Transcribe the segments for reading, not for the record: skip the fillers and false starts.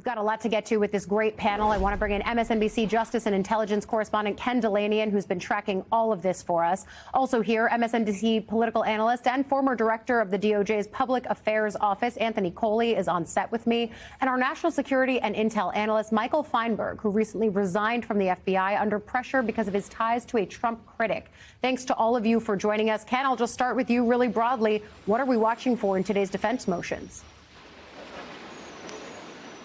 We've got a lot to get to with this great panel. I want to bring in MSNBC Justice and Intelligence correspondent Ken Dilanian, who's been tracking all of this for us. Also here, MSNBC political analyst and former director of the DOJ's Public Affairs Office, Anthony Coley, is on set with me. And our national security and intel analyst, Michael Feinberg, who recently resigned from the FBI under pressure because of his ties to a Trump critic. Thanks to all of you for joining us. Ken, I'll just start with you really broadly. What are we watching for in today's defense motions?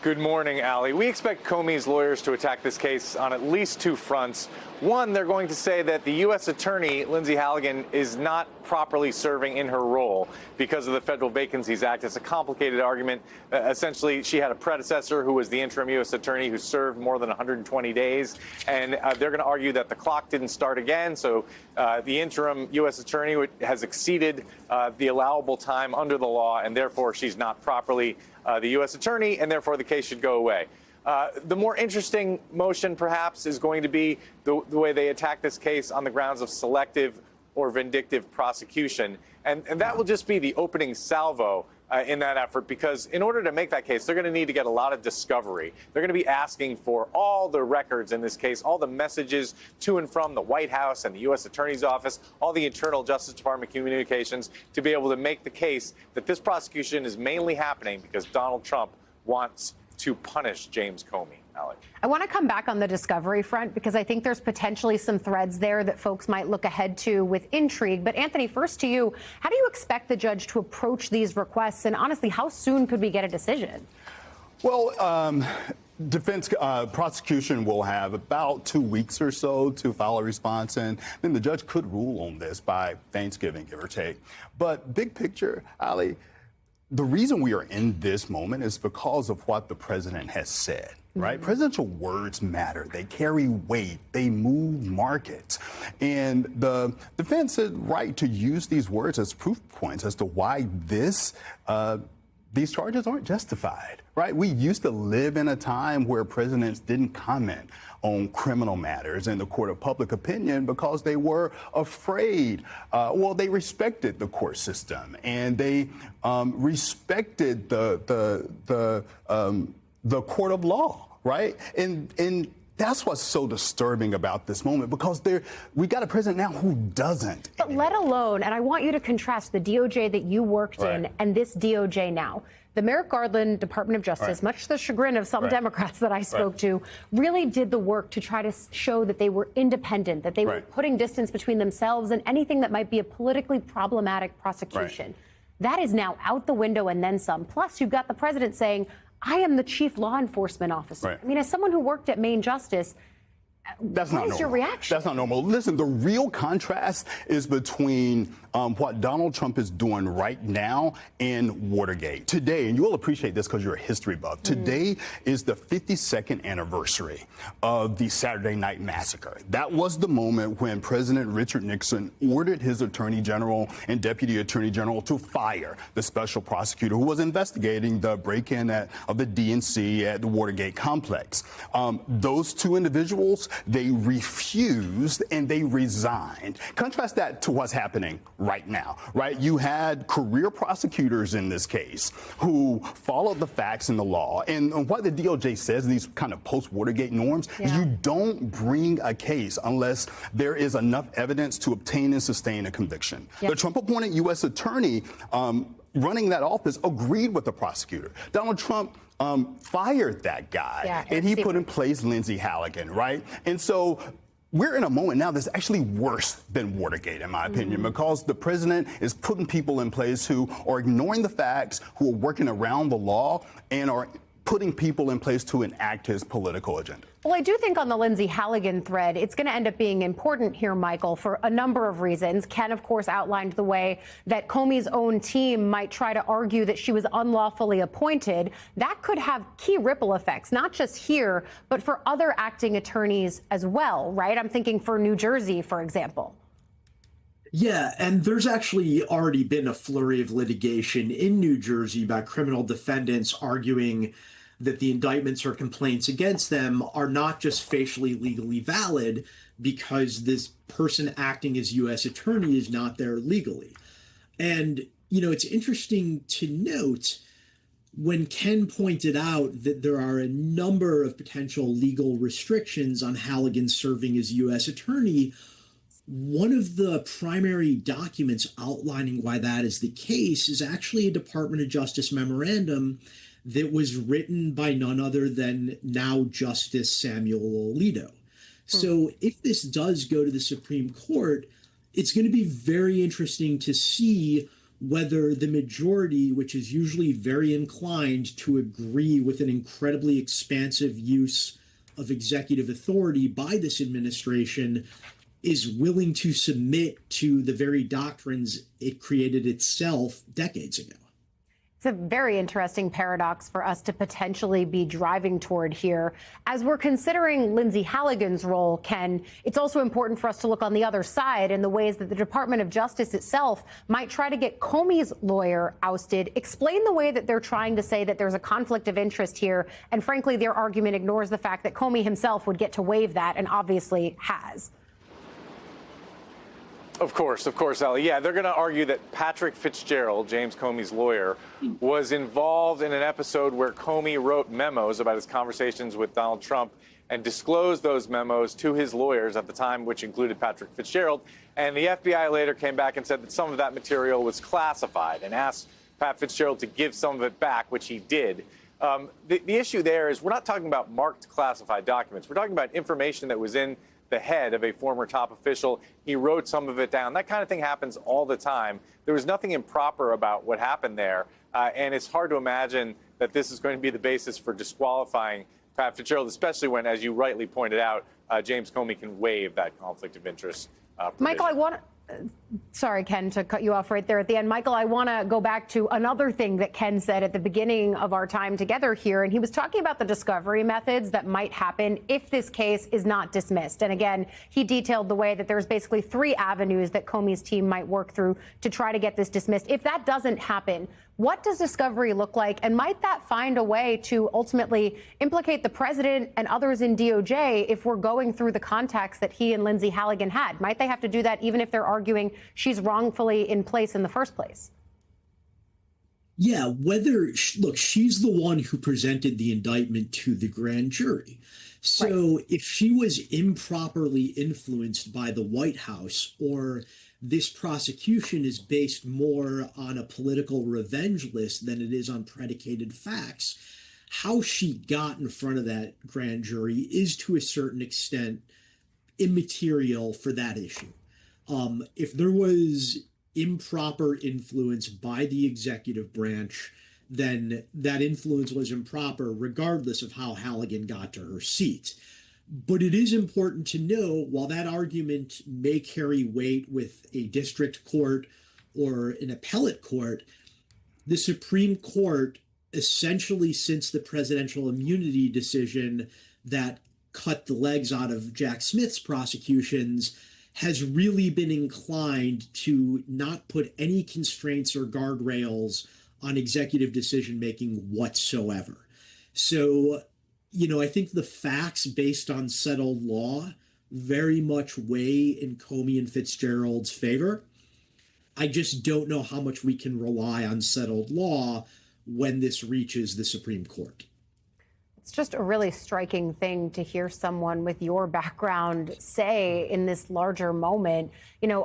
Good morning, Allie. We expect Comey's lawyers to attack this case on at least two fronts. One, they're going to say that the U.S. Attorney, Lindsay Halligan, is not properly serving in her role because of the Federal Vacancies Act. It's a complicated argument. Essentially, she had a predecessor who was the interim U.S. Attorney who served more than 120 days. And they're going to argue that the clock didn't start again. So the interim U.S. Attorney has exceeded the allowable time under the law, and therefore she's not properly the U.S. Attorney, and therefore the case should go away. The more interesting motion, perhaps, is going to be the way they attack this case on the grounds of selective or vindictive prosecution. And that will just be the opening salvo in that effort, because in order to make that case, they're going to need to get a lot of discovery. They're going to be asking for all the records in this case, all the messages to and from the White House and the U.S. Attorney's Office, all the internal Justice Department communications, to be able to make the case that this prosecution is mainly happening because Donald Trump wants to punish James Comey. Allie. I want to come back on the discovery front because I think there's potentially some threads there that folks might look ahead to with intrigue. But Anthony, first to you, how do you expect the judge to approach these requests? And honestly, how soon could we get a decision? Well, defense prosecution will have about 2 weeks or so to file a response, and then the judge could rule on this by Thanksgiving, give or take. But big picture, Ali, the reason we are in this moment is because of what the president has said, right? Mm-hmm. Presidential words matter. They carry weight. They move markets. And the defense is right to use these words as proof points as to why these charges aren't justified, right? We used to live in a time where presidents didn't comment on criminal matters in the court of public opinion because they were afraid. Well, they respected the court system, and they respected the court of law, right? And that's what's so disturbing about this moment, because we got a president now who doesn't. But let alone, and I want you to contrast the DOJ that you worked in and this DOJ now. The Merrick Garland Department of Justice, much to the chagrin of some Democrats that I spoke to, really did the work to try to show that they were independent, that they were putting distance between themselves and anything that might be a politically problematic prosecution. That is now out the window and then some. Plus, you've got the president saying, I am the chief law enforcement officer. I mean, as someone who worked at Maine Justice, that's not normal. Your reaction? That's not normal. Listen, the real contrast is between what Donald Trump is doing right now and Watergate. Today, and you will appreciate this because you're a history buff, today is the 52nd anniversary of the Saturday Night Massacre. That was the moment when President Richard Nixon ordered his Attorney General and Deputy Attorney General to fire the special prosecutor who was investigating the break-in of the DNC at the Watergate complex. Those two individuals, they refused and they resigned. Contrast that to what's happening right now, right? You had career prosecutors in this case who followed the facts and the law. And what the DOJ says, these kind of post-Watergate norms, is you don't bring a case unless there is enough evidence to obtain and sustain a conviction. The Trump-appointed U.S. attorney running that office agreed with the prosecutor. Donald Trump fired that guy, and he put in place Lindsay Halligan, right? And so we're in a moment now that's actually worse than Watergate, in my opinion, because the president is putting people in place who are ignoring the facts, who are working around the law, and are putting people in place to enact his political agenda. Well, I do think on the Lindsay Halligan thread, it's going to end up being important here, Michael, for a number of reasons. Ken, of course, outlined the way that Comey's own team might try to argue that she was unlawfully appointed. That could have key ripple effects, not just here, but for other acting attorneys as well, right? I'm thinking for New Jersey, for example. Yeah, and there's actually already been a flurry of litigation in New Jersey by criminal defendants arguing that the indictments or complaints against them are not just facially legally valid because this person acting as U.S. attorney is not there legally. And, you know, it's interesting to note when Ken pointed out that there are a number of potential legal restrictions on Halligan serving as U.S. attorney, one of the primary documents outlining why that is the case is actually a Department of Justice memorandum that was written by none other than now Justice Samuel Alito. So if this does go to the Supreme Court, it's going to be very interesting to see whether the majority, which is usually very inclined to agree with an incredibly expansive use of executive authority by this administration, is willing to submit to the very doctrines it created itself decades ago. It's a very interesting paradox for us to potentially be driving toward here. As we're considering Lindsay Halligan's role, Ken, it's also important for us to look on the other side in the ways that the Department of Justice itself might try to get Comey's lawyer ousted. Explain the way that they're trying to say that there's a conflict of interest here. And frankly, their argument ignores the fact that Comey himself would get to waive that and obviously has. Of course, Ellie. Yeah, they're going to argue that Patrick Fitzgerald, James Comey's lawyer, was involved in an episode where Comey wrote memos about his conversations with Donald Trump and disclosed those memos to his lawyers at the time, which included Patrick Fitzgerald. And the FBI later came back and said that some of that material was classified and asked Pat Fitzgerald to give some of it back, which he did. The issue there is we're not talking about marked classified documents. We're talking about information that was in the head of a former top official. He wrote some of it down. That kind of thing happens all the time. There was nothing improper about what happened there. And it's hard to imagine that this is going to be the basis for disqualifying Pat Fitzgerald, especially when, as you rightly pointed out, James Comey can waive that conflict of interest provision. Michael, sorry, Ken, to cut you off right there at the end. Michael, I want to go back to another thing that Ken said at the beginning of our time together here. And he was talking about the discovery methods that might happen if this case is not dismissed. And again, he detailed the way that there's basically 3 avenues that Comey's team might work through to try to get this dismissed. If that doesn't happen, what does discovery look like? And might that find a way to ultimately implicate the president and others in DOJ if we're going through the contacts that he and Lindsay Halligan had? Might they have to do that even if they're arguing she's wrongfully in place in the first place? Yeah, look, she's the one who presented the indictment to the grand jury. So right. If she was improperly influenced by the White House, or this prosecution is based more on a political revenge list than it is on predicated facts, how she got in front of that grand jury is to a certain extent immaterial for that issue. If there was improper influence by the executive branch, then that influence was improper regardless of how Halligan got to her seat. But it is important to know, while that argument may carry weight with a district court or an appellate court, the Supreme Court, essentially since the presidential immunity decision that cut the legs out of Jack Smith's prosecutions, has really been inclined to not put any constraints or guardrails on executive decision-making whatsoever. So, I think the facts based on settled law very much weigh in Comey and Fitzgerald's favor. I just don't know how much we can rely on settled law when this reaches the Supreme Court. It's just a really striking thing to hear someone with your background say in this larger moment.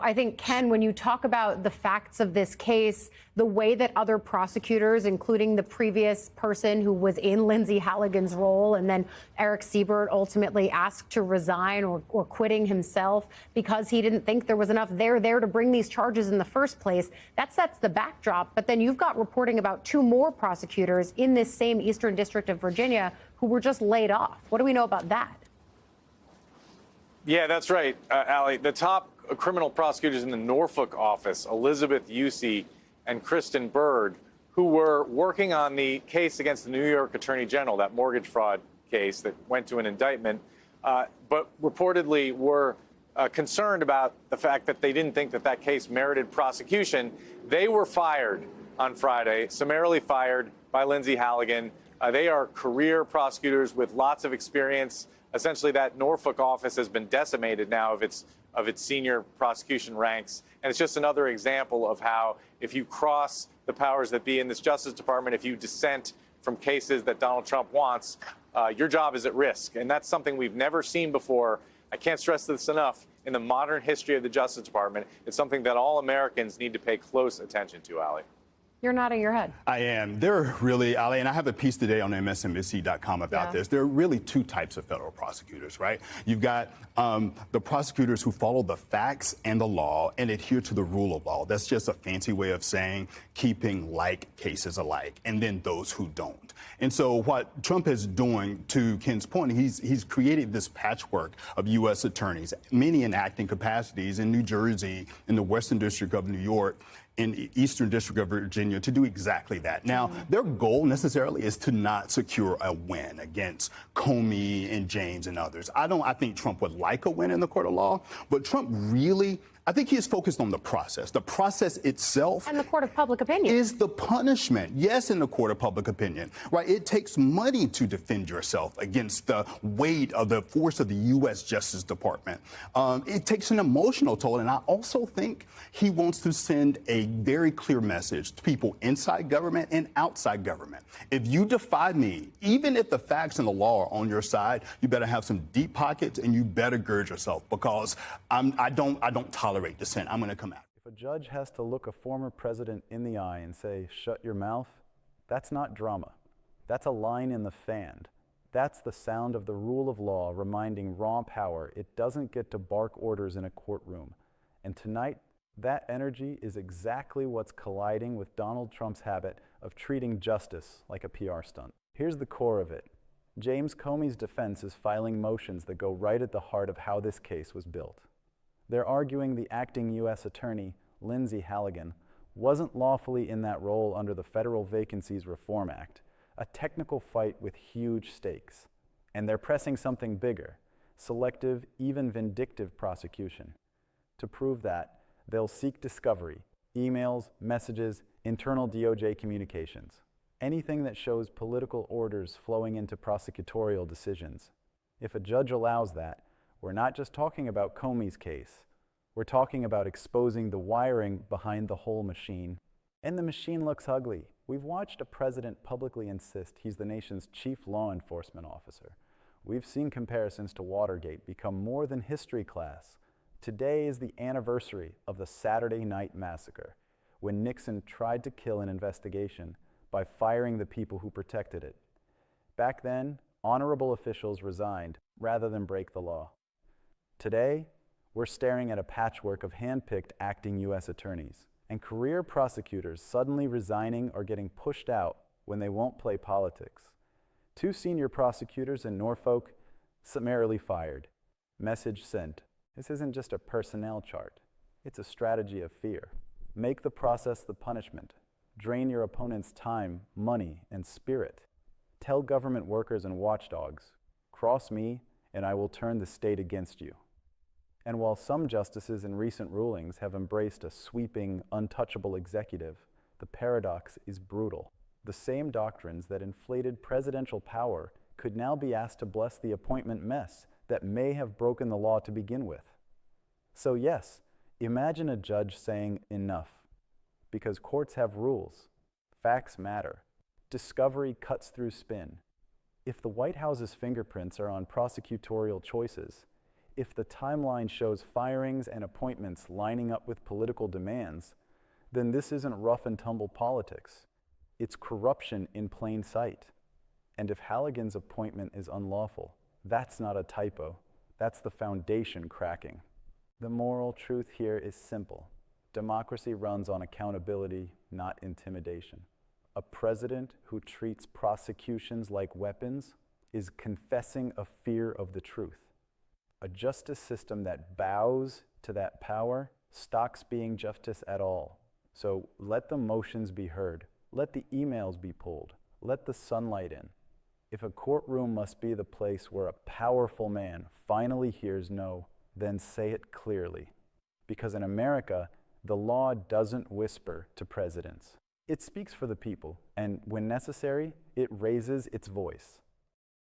I think, Ken, when you talk about the facts of this case, the way that other prosecutors, including the previous person who was in Lindsay Halligan's role, and then Eric Siebert ultimately asked to resign or quitting himself because he didn't think there was enough there to bring these charges in the first place, that sets the backdrop. But then you've got reporting about 2 more prosecutors in this same Eastern District of Virginia who were just laid off. What do we know about that? Yeah, that's right, Allie. The top criminal prosecutors in the Norfolk office, Elizabeth Usey and Kristen Bird, who were working on the case against the New York Attorney General, that mortgage fraud case that went to an indictment, but reportedly were concerned about the fact that they didn't think that case merited prosecution. They were fired on Friday, summarily fired by Lindsay Halligan. They are career prosecutors with lots of experience. Essentially, that Norfolk office has been decimated now of its senior prosecution ranks. And it's just another example of how if you cross the powers that be in this Justice Department, if you dissent from cases that Donald Trump wants, your job is at risk. And that's something we've never seen before. I can't stress this enough. In the modern history of the Justice Department, it's something that all Americans need to pay close attention to, Ali. You're nodding your head. I am. There are really, Ali, and I have a piece today on MSNBC.com about this. There are really two types of federal prosecutors, right? You've got the prosecutors who follow the facts and the law and adhere to the rule of law. That's just a fancy way of saying keeping like cases alike, and then those who don't. And so what Trump is doing, to Ken's point, he's created this patchwork of U.S. attorneys, many in acting capacities in New Jersey, in the Western District of New York, in the Eastern District of Virginia, to do exactly that. Now, their goal necessarily is to not secure a win against Comey and James and others. I think Trump would like a win in the court of law, but Trump really, I think he is focused on the process. The process itself. And the court of public opinion. Is the punishment. Yes, in the court of public opinion, right? It takes money to defend yourself against the weight of the force of the U.S. Justice Department. It takes an emotional toll. And I also think he wants to send a very clear message to people inside government and outside government. If you defy me, even if the facts and the law are on your side, you better have some deep pockets and you better gird yourself, because I don't tolerate dissent. I'm going to come out. If a judge has to look a former president in the eye and say, "Shut your mouth," that's not drama. That's a line in the fan. That's the sound of the rule of law reminding raw power it doesn't get to bark orders in a courtroom. And tonight, that energy is exactly what's colliding with Donald Trump's habit of treating justice like a PR stunt. Here's the core of it. James Comey's defense is filing motions that go right at the heart of how this case was built. They're arguing the acting U.S. attorney, Lindsay Halligan, wasn't lawfully in that role under the Federal Vacancies Reform Act, a technical fight with huge stakes. And they're pressing something bigger, selective, even vindictive prosecution. To prove that, they'll seek discovery, emails, messages, internal DOJ communications, anything that shows political orders flowing into prosecutorial decisions. If a judge allows that, we're not just talking about Comey's case. We're talking about exposing the wiring behind the whole machine. And the machine looks ugly. We've watched a president publicly insist he's the nation's chief law enforcement officer. We've seen comparisons to Watergate become more than history class. Today is the anniversary of the Saturday Night Massacre, when Nixon tried to kill an investigation by firing the people who protected it. Back then, honorable officials resigned rather than break the law. Today, we're staring at a patchwork of hand-picked acting U.S. attorneys and career prosecutors suddenly resigning or getting pushed out when they won't play politics. 2 senior prosecutors in Norfolk summarily fired. Message sent. This isn't just a personnel chart. It's a strategy of fear. Make the process the punishment. Drain your opponent's time, money, and spirit. Tell government workers and watchdogs, cross me and I will turn the state against you. And while some justices in recent rulings have embraced a sweeping, untouchable executive, the paradox is brutal. The same doctrines that inflated presidential power could now be asked to bless the appointment mess that may have broken the law to begin with. So yes, imagine a judge saying enough, because courts have rules. Facts matter. Discovery cuts through spin. If the White House's fingerprints are on prosecutorial choices, if the timeline shows firings and appointments lining up with political demands, then this isn't rough and tumble politics. It's corruption in plain sight. And if Halligan's appointment is unlawful, that's not a typo. That's the foundation cracking. The moral truth here is simple. Democracy runs on accountability, not intimidation. A president who treats prosecutions like weapons is confessing a fear of the truth. A justice system that bows to that power stops being justice at all. So let the motions be heard. Let the emails be pulled. Let the sunlight in. If a courtroom must be the place where a powerful man finally hears no, then say it clearly. Because in America, the law doesn't whisper to presidents. It speaks for the people, and when necessary, it raises its voice.